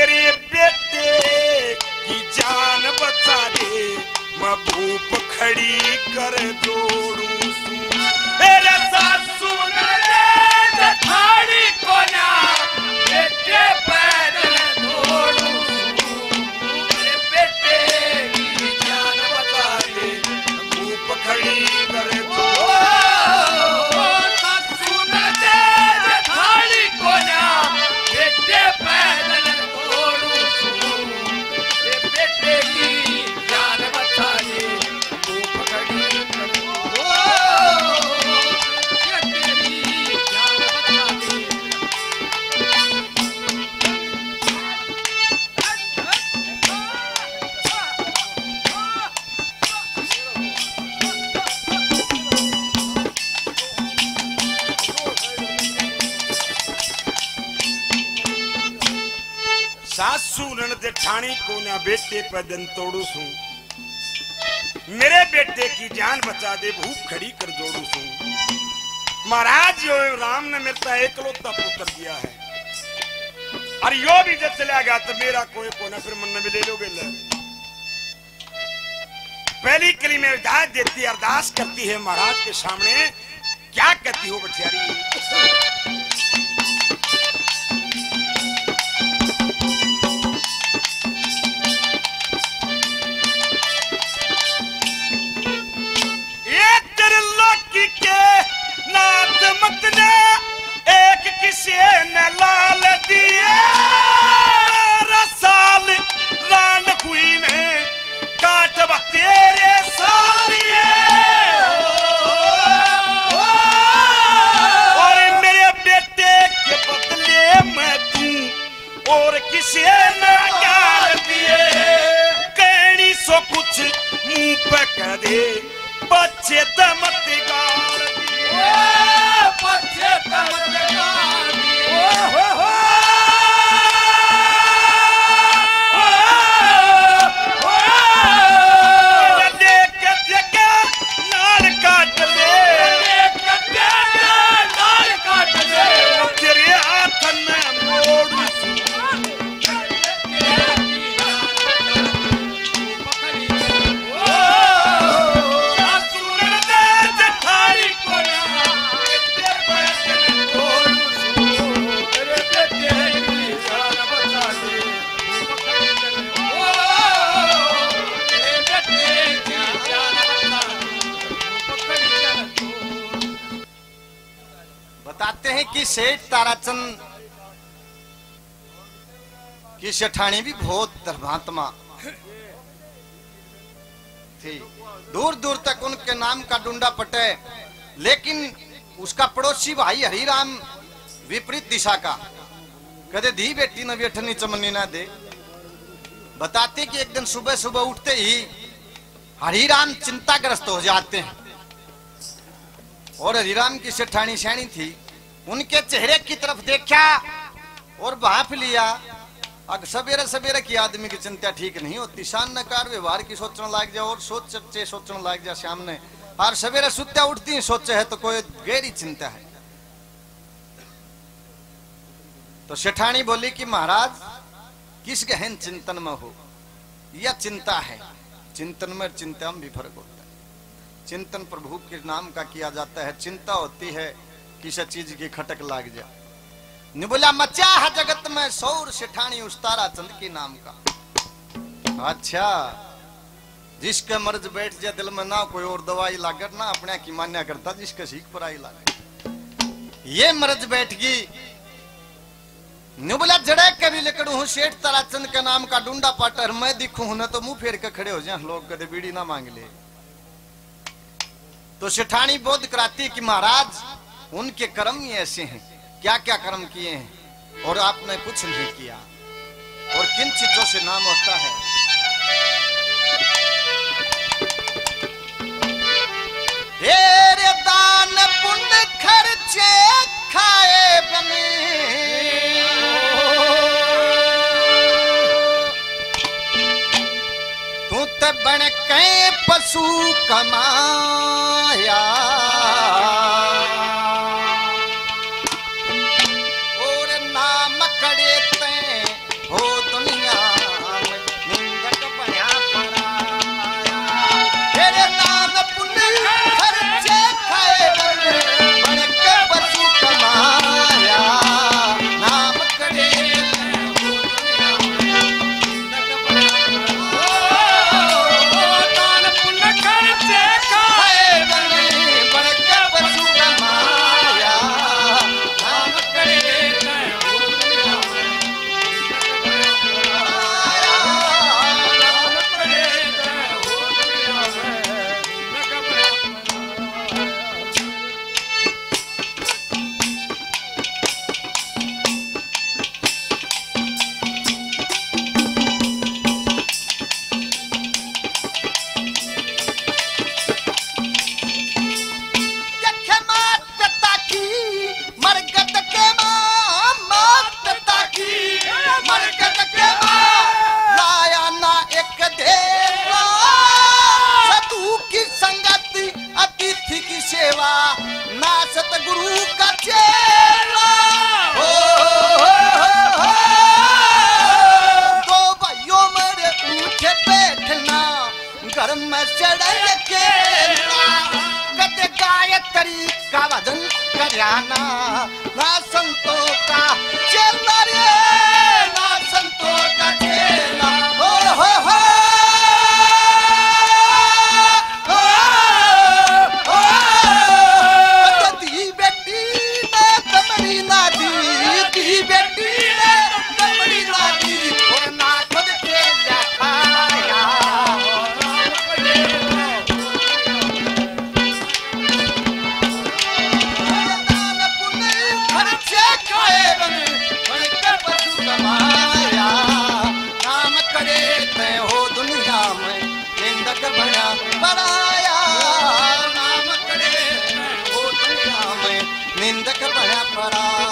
मेरे बेटे की जान बचा दे, मैं भूप खड़ी कर जोड़ू सू। मेरे सासू ने जठानी को ना बेटे पैदल दौड़ू सू। मेरे बेटे की जान बचा दे, भूप खड़ी कर जोड़ू। सासू ने जठानी को ना बेटे पैदल दौड़ू सू। मेरे बेटे की जान बचा दे, भूप खड़ी कर जोड़ू। सासू रण जेठानी को ना बेटे पे दिन तोड़ू सू। मेरे बेटे की जान बचा दे, भूख खड़ी कर जोड़ू सू। महाराज यो राम ने मेरा एकलौता पुत्र दिया है, और यो भी जब चला गया तो मेरा कोई कोना फिर मन में ले लोगे। पहली कली में हिदायत देती, अरदास करती है महाराज के सामने। क्या कहती हो बटियारी? एक किसी ने लाल दिए, रसाल रान हुई में काटवा तेरे सालिए। और मेरे बेटे के बदले में तू और किसी ने गाल दिए। कहनी सो कुछ मुंह पे कह दे, बच्चे तमत गाल दिए, बच्चे तमत गाल दिए। नाल काट ले, नाल काट ले, तेरे हाथ में मोड़ सू। बताते हैं कि सेठ ताराचंद की सेठानी भी बहुत धर्मात्मा थी। दूर दूर तक उनके नाम का डूंडा पटे, लेकिन उसका पड़ोसी भाई हरिराम विपरीत दिशा का। कदे धी बेटी न बेठनी चमनी ना दे। बताते कि एक दिन सुबह सुबह उठते ही हरिराम चिंताग्रस्त हो जाते हैं, और हरिराम की सेठानी सैनी थी, उनके चेहरे की तरफ देखा और भाप लिया। अब सवेरे सवेरे की आदमी की चिंता ठीक नहीं होती। शान नकार व्यवहार की सोचने लग जाए और सोचने लग जाए सामने, और सवेरे सुत्या उठती ही सोचे है तो कोई गहरी चिंता है। तो सेठानी बोली कि महाराज किस गहन चिंतन में हो, यह चिंता है। चिंतन में चिंता में भी फर्क होता है। चिंतन प्रभु के नाम का किया जाता है, चिंता होती है किसी चीज की खटक लाग जाए। ने बोला मचा है जगत में सौर सेठानी उस ताराचंद की नाम का। अच्छा, जिसके मर्ज बैठ जाए दिल में, ना कोई और दवाई लागर, ना अपने की मान्या करता, जिसके सीख पर आई लागे, ये मर्ज बैठ गई। ने बोला जड़े कभी लकड़ू हूं, सेठ ताराचंद के नाम का डूंडा पाटर मैं दिखूं हूं, ना तो मुंह फेर के खड़े हो जाए लोग, कदे बीड़ी ना मांग ले। तो सेठानी बोध कराती कि महाराज उनके कर्म ही ऐसे हैं, क्या क्या कर्म किए हैं और आपने कुछ नहीं किया, और किन चीजों से नाम होता है। तेरे दान पुण्य खर्चे खाए बने, तू तो बन के पशु कमाया, और नाम कड़े ते हो तो घराना ना संतों का चेला रे ना संतों का चेला हो दी बेटी ने तमरी ना दी बेटी ने तमरी ना दी और ना खुद के खाया बना पराया नाम करे हो दुनिया में निंदक बना पराया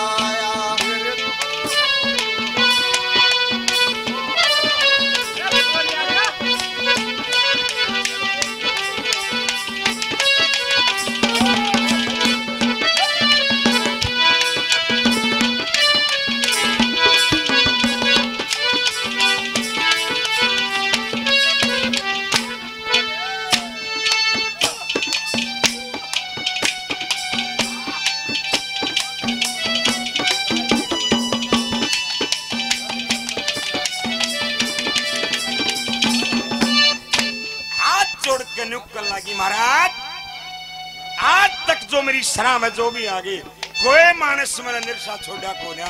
महाराज आज तक जो मेरी शरा में जो भी आगे कोई मानस मेरा निरसा छोड़ा कोन्या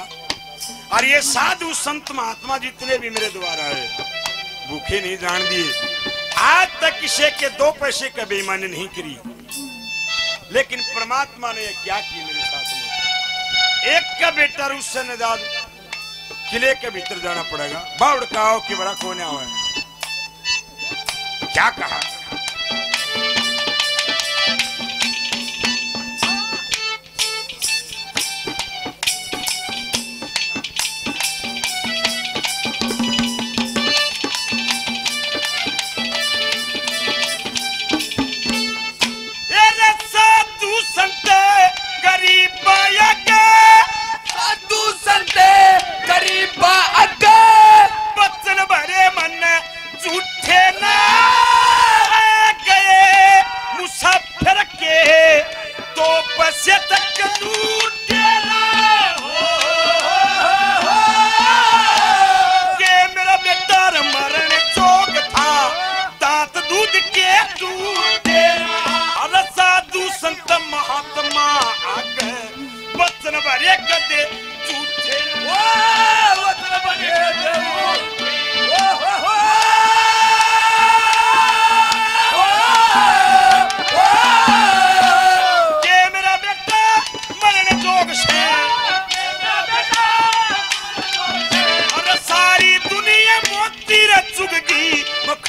और ये साधु संत महात्मा जितने भी मेरे द्वारा है भूखे नहीं जान दिए आज तक किसी के 2 पैसे का बेईमानी नहीं करी लेकिन परमात्मा ने क्या की मेरे साथ में एक का बेटा रूस से नजाद किले के भीतर जाना पड़ेगा बाउड़ काओ कि बड़ा कोन्या हुआ क्या कहा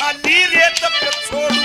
खाली रेत पे छोड़ू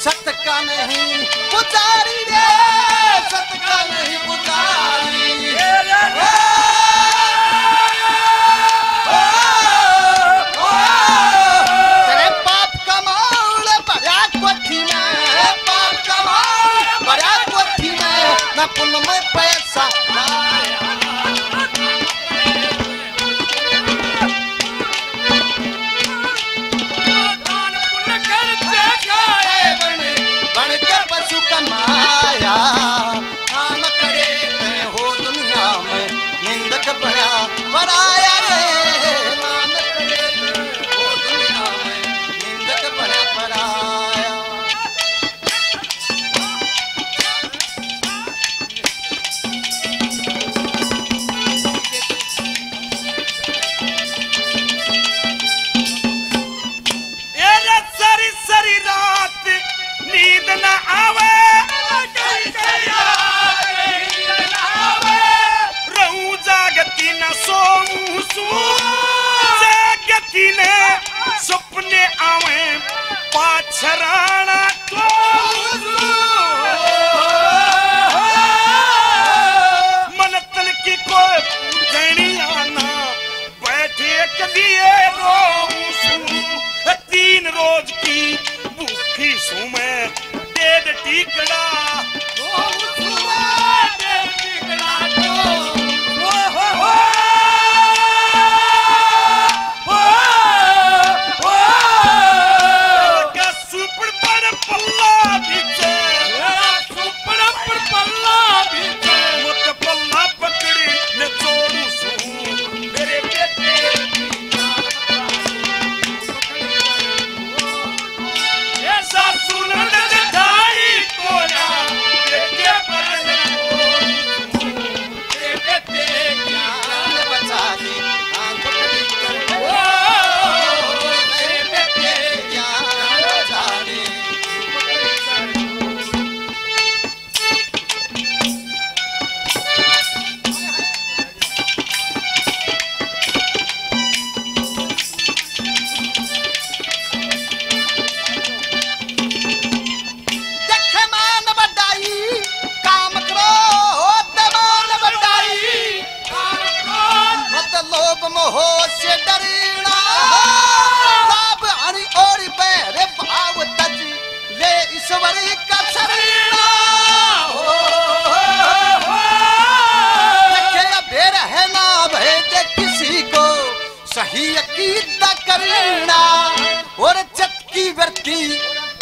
सत का नहीं पुजारी रे सत का नहीं पुजारी तेरे पाप का माल बड़ा कोठी में पाप का माल बड़ा कोठी में न पुण्य में पैसा कमाया काम करे हो दुनिया में निंदक आवे पाछराना तो मनतन की कोई पूजनी आना बैठे कदिए तीन रोज की भूखी सू मैं डेढ़ टीकड़ा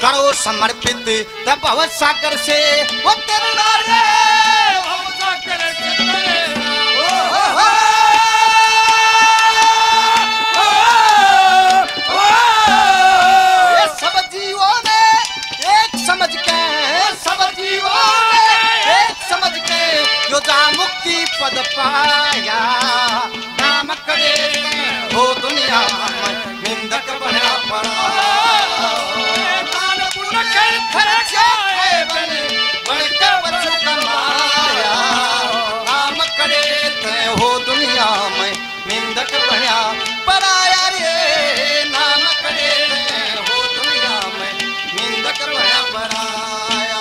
करो समर्पित तब भव सागर से वो तेरा रे भव सागर ये सब जीवों ने एक समझ के सब जीवों ने एक समझ के जो जा मुक्ति पद पाया नाम करे हो दुनिया में निंदक बना पड़ा हो दुनिया में निंदक बना पराया रे नाम करे हो दुनिया में निंदक बना पराया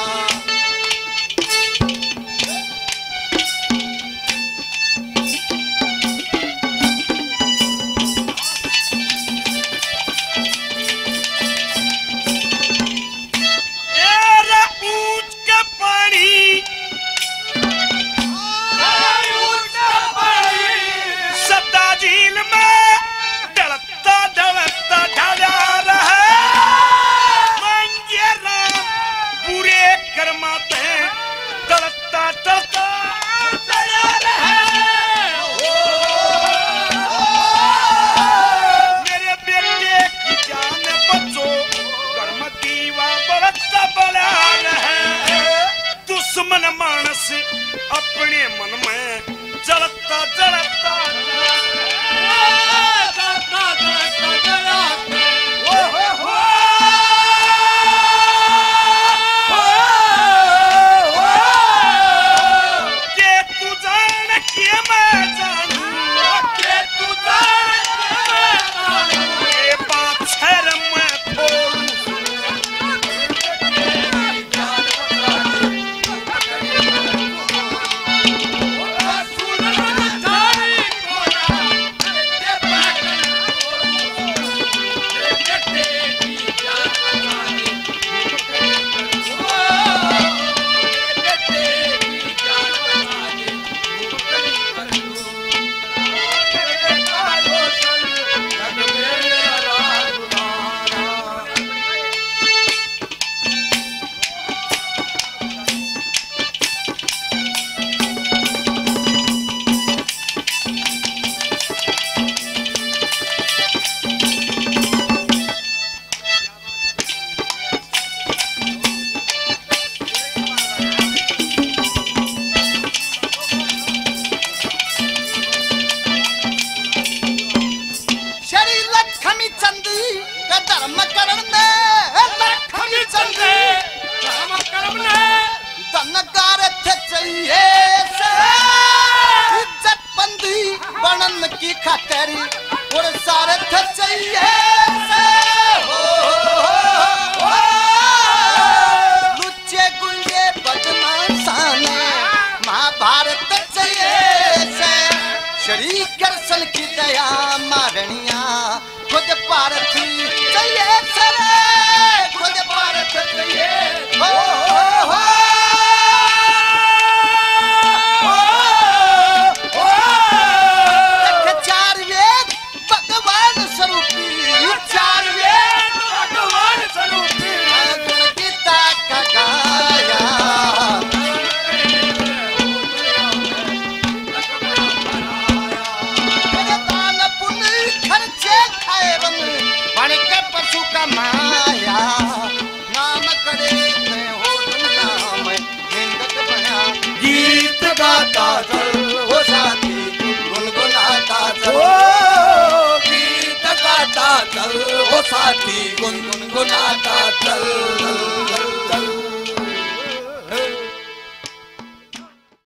दुश्मन मानस अपने मन में जलता जलता के तू जान के मैं जानू के तू जान के मैं जानू ये बात शहर में फोड़ू की खातिर और सारे चाहिए हो रे मैं हो दुनिया में निंदक बना गीत गाता चल हो साथी गुनगुनाता चल ओ गीत गाता चल ओ साथी गुनगुनाता चल चल चल